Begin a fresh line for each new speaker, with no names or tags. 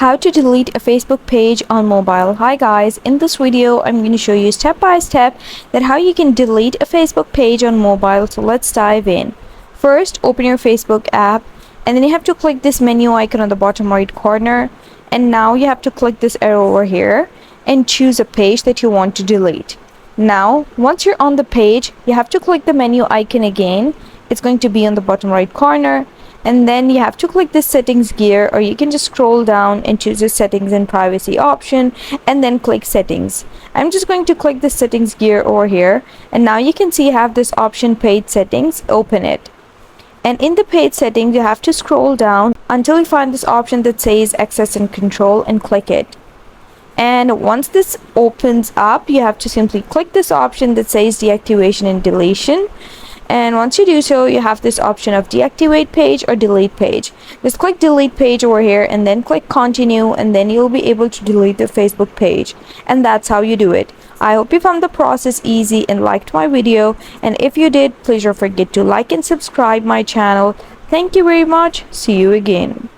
How to delete a Facebook page on mobile. Hi guys, in this video I'm going to show you step by step that how you can delete a Facebook page on mobile. So let's dive in. First, open your Facebook app and then you have to click this menu icon on the bottom right corner, and now you have to click this arrow over here and choose a page that you want to delete. Now once you're on the page, you have to click the menu icon again. It's going to be on the bottom right corner, and then you have to click this settings gear, or you can just scroll down and choose the settings and privacy option and then click settings. I'm just going to click the settings gear over here, and now you can see you have this option page settings. Open it, and in the page settings you have to scroll down until you find this option that says access and control and click it. And once this opens up, you have to simply click this option that says deactivation and deletion. And once you do so, you have this option of deactivate page or delete page. Just click delete page over here and then click continue, and then you'll be able to delete the Facebook page. And that's how you do it. I hope you found the process easy and liked my video. And if you did, please don't forget to like and subscribe my channel. Thank you very much. See you again.